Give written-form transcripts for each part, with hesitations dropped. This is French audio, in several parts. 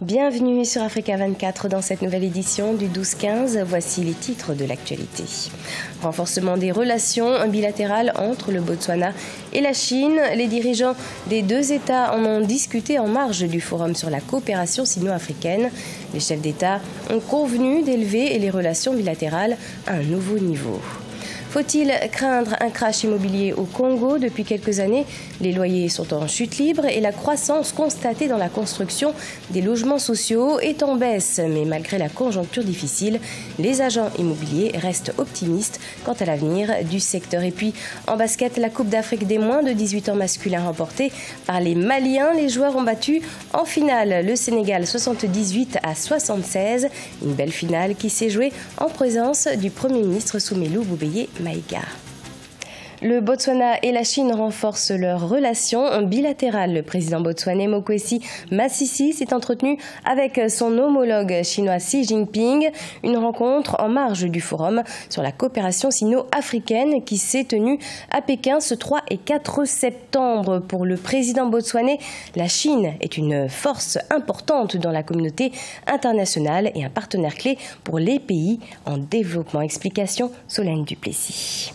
Bienvenue sur Africa 24 dans cette nouvelle édition du 12-15. Voici les titres de l'actualité. Renforcement des relations bilatérales entre le Botswana et la Chine. Les dirigeants des deux États en ont discuté en marge du forum sur la coopération sino-africaine. Les chefs d'État ont convenu d'élever les relations bilatérales à un nouveau niveau. Faut-il craindre un crash immobilier au Congo? Depuis quelques années, les loyers sont en chute libre et la croissance constatée dans la construction des logements sociaux est en baisse. Mais malgré la conjoncture difficile, les agents immobiliers restent optimistes quant à l'avenir du secteur. Et puis, en basket, la Coupe d'Afrique des moins de 18 ans masculins remportée par les Maliens. Les joueurs ont battu en finale le Sénégal 78-76. Une belle finale qui s'est jouée en présence du Premier ministre Soumelou Boubeye Maïga. Le Botswana et la Chine renforcent leurs relations bilatérales. Le président botswanais Mokwesi Masisi s'est entretenu avec son homologue chinois Xi Jinping. Une rencontre en marge du forum sur la coopération sino-africaine qui s'est tenue à Pékin ce 3 et 4 septembre. Pour le président botswanais, la Chine est une force importante dans la communauté internationale et un partenaire clé pour les pays en développement. Explication Solène Duplessis.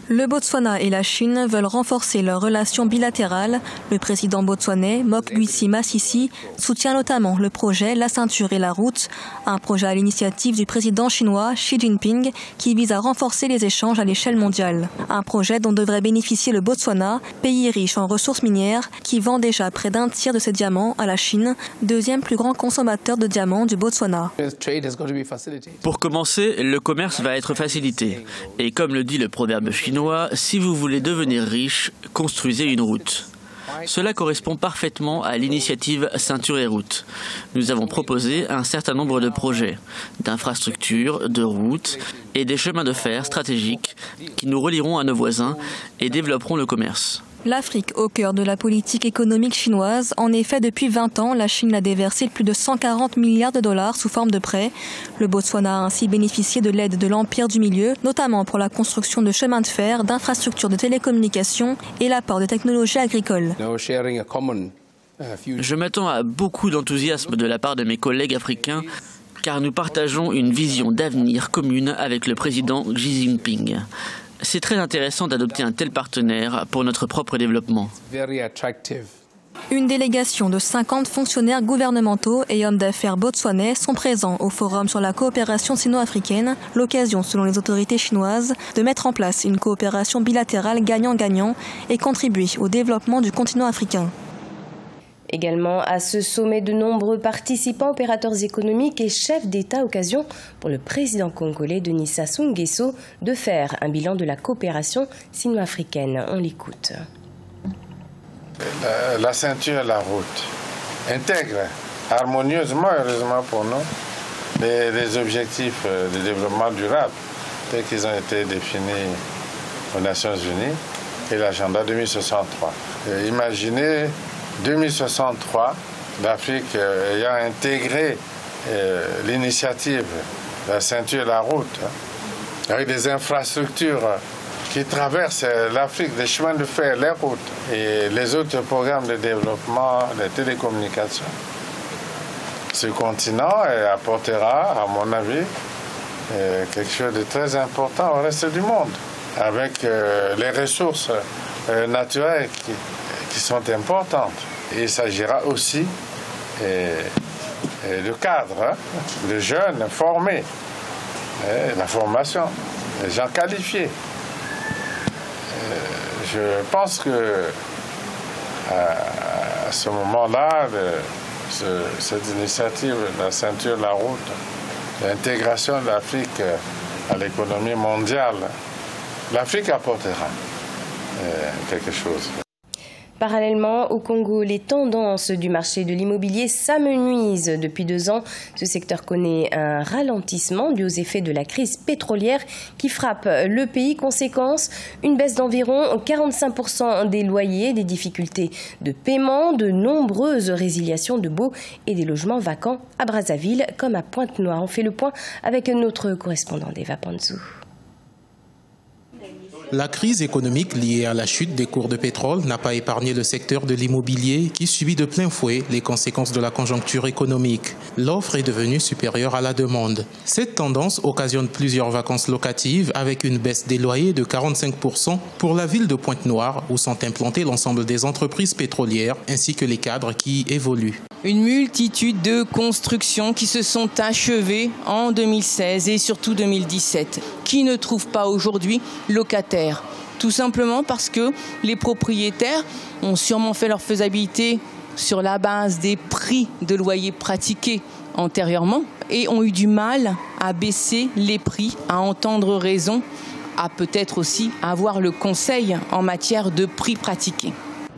Le Botswana et la Chine veulent renforcer leurs relations bilatérales. Le président botswanais, Mokwesi Masisi, soutient notamment le projet La Ceinture et la Route, un projet à l'initiative du président chinois Xi Jinping qui vise à renforcer les échanges à l'échelle mondiale. Un projet dont devrait bénéficier le Botswana, pays riche en ressources minières, qui vend déjà près d'un tiers de ses diamants à la Chine, deuxième plus grand consommateur de diamants du Botswana. Pour commencer, le commerce va être facilité. Et comme le dit le proverbe chinois, si vous voulez devenir riche, construisez une route. Cela correspond parfaitement à l'initiative Ceinture et Route. Nous avons proposé un certain nombre de projets, d'infrastructures, de routes et des chemins de fer stratégiques qui nous relieront à nos voisins et développeront le commerce. L'Afrique au cœur de la politique économique chinoise. En effet, depuis 20 ans, la Chine a déversé plus de 140 milliards de dollars sous forme de prêts. Le Botswana a ainsi bénéficié de l'aide de l'Empire du Milieu, notamment pour la construction de chemins de fer, d'infrastructures de télécommunications et l'apport de technologies agricoles. Je m'attends à beaucoup d'enthousiasme de la part de mes collègues africains, car nous partageons une vision d'avenir commune avec le président Xi Jinping. C'est très intéressant d'adopter un tel partenaire pour notre propre développement. Une délégation de 50 fonctionnaires gouvernementaux et hommes d'affaires botswanais sont présents au forum sur la coopération sino-africaine, l'occasion, selon les autorités chinoises, de mettre en place une coopération bilatérale gagnant-gagnant et contribuer au développement du continent africain. Également à ce sommet, de nombreux participants, opérateurs économiques et chefs d'État, occasion pour le président congolais Denis Sassou Nguesso de faire un bilan de la coopération sino-africaine. On l'écoute. La ceinture et la route intègrent harmonieusement, heureusement pour nous, les objectifs de développement durable tels qu'ils ont été définis aux Nations Unies et l'agenda 2063. Imaginez 2063, l'Afrique ayant intégré l'initiative de la ceinture et la route, avec des infrastructures qui traversent l'Afrique, des chemins de fer, les routes et les autres programmes de développement, les télécommunications. Ce continent apportera, à mon avis, quelque chose de très important au reste du monde, avec les ressources naturelles qui sont importantes. Et il s'agira aussi de cadres, de jeunes formés, la formation, des gens qualifiés. Je pense que à ce moment-là, cette initiative, la ceinture, la route, l'intégration de l'Afrique à l'économie mondiale, l'Afrique apportera quelque chose. Parallèlement au Congo, les tendances du marché de l'immobilier s'amenuisent. Depuis 2 ans, ce secteur connaît un ralentissement dû aux effets de la crise pétrolière qui frappe le pays. Conséquence, une baisse d'environ 45% des loyers, des difficultés de paiement, de nombreuses résiliations de baux et des logements vacants à Brazzaville comme à Pointe-Noire. On fait le point avec notre correspondant Eva Panzou. La crise économique liée à la chute des cours de pétrole n'a pas épargné le secteur de l'immobilier qui subit de plein fouet les conséquences de la conjoncture économique. L'offre est devenue supérieure à la demande. Cette tendance occasionne plusieurs vacances locatives avec une baisse des loyers de 45% pour la ville de Pointe-Noire où sont implantées l'ensemble des entreprises pétrolières ainsi que les cadres qui y évoluent. Une multitude de constructions qui se sont achevées en 2016 et surtout 2017, qui ne trouvent pas aujourd'hui locataires. Tout simplement parce que les propriétaires ont sûrement fait leur faisabilité sur la base des prix de loyer pratiqués antérieurement et ont eu du mal à baisser les prix, à entendre raison, à peut-être aussi avoir le conseil en matière de prix pratiqués.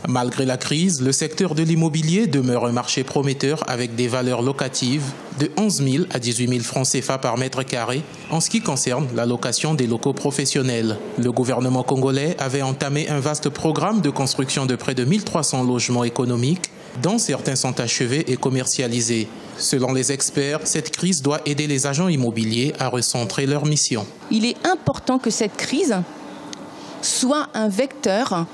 Malgré la crise, le secteur de l'immobilier demeure un marché prometteur avec des valeurs locatives de 11 000 à 18 000 francs CFA par mètre carré en ce qui concerne la location des locaux professionnels. Le gouvernement congolais avait entamé un vaste programme de construction de près de 1300 logements économiques, dont certains sont achevés et commercialisés. Selon les experts, cette crise doit aider les agents immobiliers à recentrer leur mission. Il est important que cette crise soit un vecteur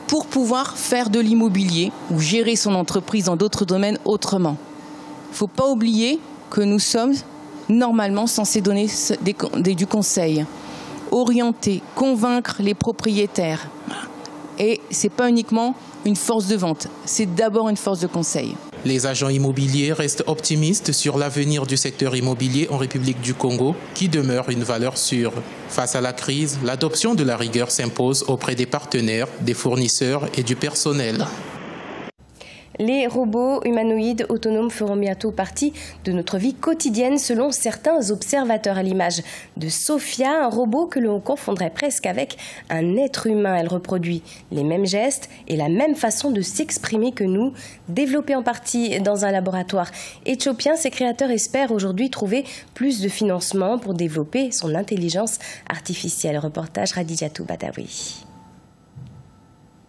pour pouvoir faire de l'immobilier ou gérer son entreprise dans d'autres domaines autrement. Il ne faut pas oublier que nous sommes normalement censés donner du conseil, orienter, convaincre les propriétaires. Et ce n'est pas uniquement une force de vente, c'est d'abord une force de conseil. Les agents immobiliers restent optimistes sur l'avenir du secteur immobilier en République du Congo, qui demeure une valeur sûre. Face à la crise, l'adoption de la rigueur s'impose auprès des partenaires, des fournisseurs et du personnel. Les robots humanoïdes autonomes feront bientôt partie de notre vie quotidienne selon certains observateurs, à l'image de Sophia, un robot que l'on confondrait presque avec un être humain. Elle reproduit les mêmes gestes et la même façon de s'exprimer que nous. Développée en partie dans un laboratoire éthiopien, ses créateurs espèrent aujourd'hui trouver plus de financement pour développer son intelligence artificielle. Reportage Radijatou Badawi.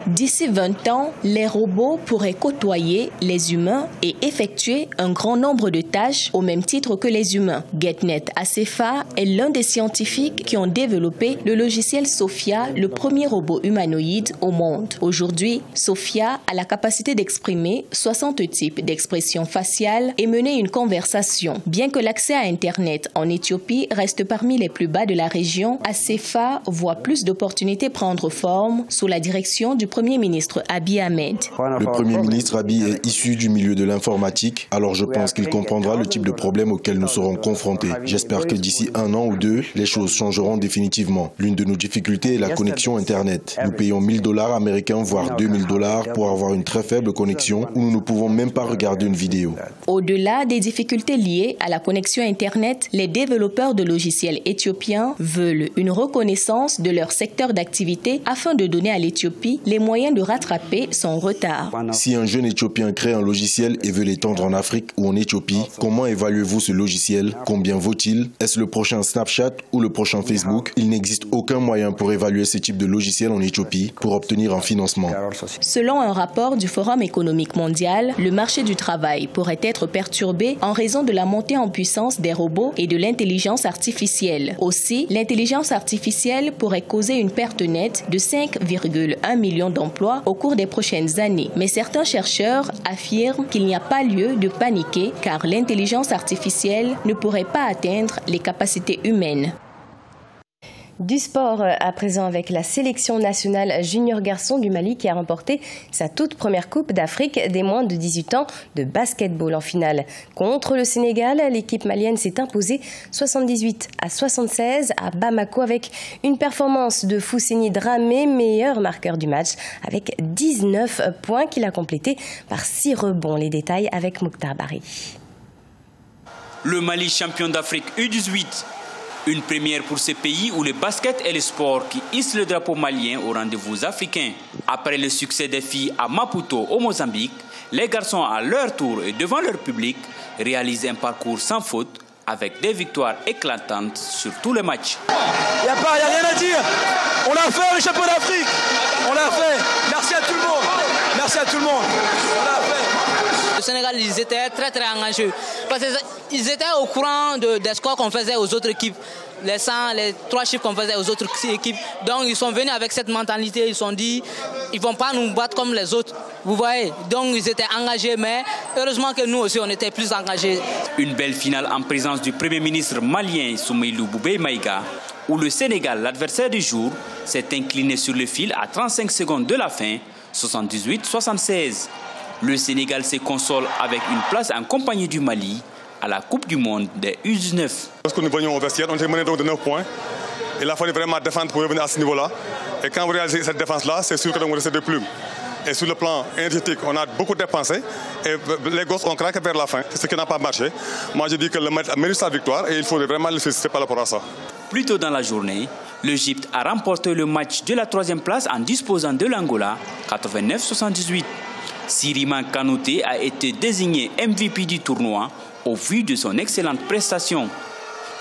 D'ici 20 ans, les robots pourraient côtoyer les humains et effectuer un grand nombre de tâches au même titre que les humains. Getnet Asefa est l'un des scientifiques qui ont développé le logiciel Sophia, le premier robot humanoïde au monde. Aujourd'hui, Sophia a la capacité d'exprimer 60 types d'expressions faciales et mener une conversation. Bien que l'accès à Internet en Éthiopie reste parmi les plus bas de la région, Asefa voit plus d'opportunités prendre forme sous la direction du Premier ministre Abiy Ahmed. Le Premier ministre Abiy est issu du milieu de l'informatique, alors je pense qu'il comprendra le type de problème auquel nous serons confrontés. J'espère que d'ici 1 an ou 2, les choses changeront définitivement. L'une de nos difficultés est la connexion Internet. Nous payons $1000 américains, voire $2000 pour avoir une très faible connexion où nous ne pouvons même pas regarder une vidéo. Au-delà des difficultés liées à la connexion Internet, les développeurs de logiciels éthiopiens veulent une reconnaissance de leur secteur d'activité afin de donner à l'Éthiopie les moyens de rattraper son retard. Si un jeune Éthiopien crée un logiciel et veut l'étendre en Afrique ou en Éthiopie, comment évaluez-vous ce logiciel? Combien vaut-il? Est-ce le prochain Snapchat ou le prochain Facebook? Il n'existe aucun moyen pour évaluer ce type de logiciel en Éthiopie pour obtenir un financement. Selon un rapport du Forum économique mondial, le marché du travail pourrait être perturbé en raison de la montée en puissance des robots et de l'intelligence artificielle. Aussi, l'intelligence artificielle pourrait causer une perte nette de 5,1 millions d'emplois au cours des prochaines années. Mais certains chercheurs affirment qu'il n'y a pas lieu de paniquer car l'intelligence artificielle ne pourrait pas atteindre les capacités humaines. Du sport à présent avec la sélection nationale junior garçon du Mali qui a remporté sa toute première Coupe d'Afrique des moins de 18 ans de basketball en finale. Contre le Sénégal, l'équipe malienne s'est imposée 78-76 à Bamako avec une performance de Fousseni Dramé, meilleur marqueur du match avec 19 points qu'il a complété par 6 rebonds. Les détails avec Mokhtar Bari. Le Mali champion d'Afrique U18. Une première pour ce pays où le basket est le sport qui hisse le drapeau malien au rendez-vous africain. Après le succès des filles à Maputo au Mozambique, les garçons à leur tour et devant leur public réalisent un parcours sans faute avec des victoires éclatantes sur tous les matchs. Il n'y a rien à dire. On l'a fait, le champion d'Afrique. On l'a fait. Merci à tout le monde. Merci Merci à tout le monde. Le Sénégal, ils étaient très engagés. Parce qu'ils étaient au courant des scores qu'on faisait aux autres équipes. Les 3 chiffres qu'on faisait aux autres équipes. Donc ils sont venus avec cette mentalité, ils se sont dit, ils ne vont pas nous battre comme les autres. Vous voyez, donc ils étaient engagés, mais heureusement que nous aussi on était plus engagés. Une belle finale en présence du Premier ministre malien Soumeylou Boubèye Maïga, où le Sénégal, l'adversaire du jour, s'est incliné sur le fil à 35 secondes de la fin, 78-76. Le Sénégal se console avec une place en compagnie du Mali à la Coupe du Monde des U19. Lorsque nous venions au vestiaire, on était mené donc de 9 points. Il a fallu vraiment défendre pour revenir à ce niveau-là. Et quand vous réalisez cette défense-là, c'est sûr que nous restons de plumes. Et sur le plan énergétique, on a beaucoup dépensé. Et les gosses ont craqué vers la fin. C'est ce qui n'a pas marché. Moi, je dis que le maître mérite sa victoire et il faut vraiment le féliciter par rapport à ça. Plus tôt dans la journée, l'Égypte a remporté le match de la 3e place en disposant de l'Angola, 89-78. Siriman Kanouté a été désigné MVP du tournoi au vu de son excellente prestation.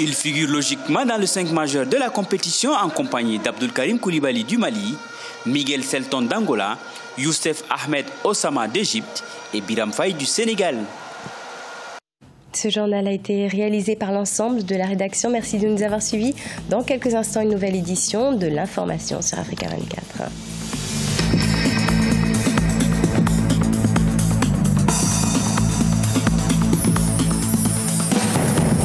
Il figure logiquement dans le 5 majeur de la compétition en compagnie d'Abdul Karim Koulibaly du Mali, Miguel Selton d'Angola, Youssef Ahmed Osama d'Égypte et Biram Faye du Sénégal. Ce journal a été réalisé par l'ensemble de la rédaction. Merci de nous avoir suivis. Dans quelques instants, une nouvelle édition de l'information sur Africa 24.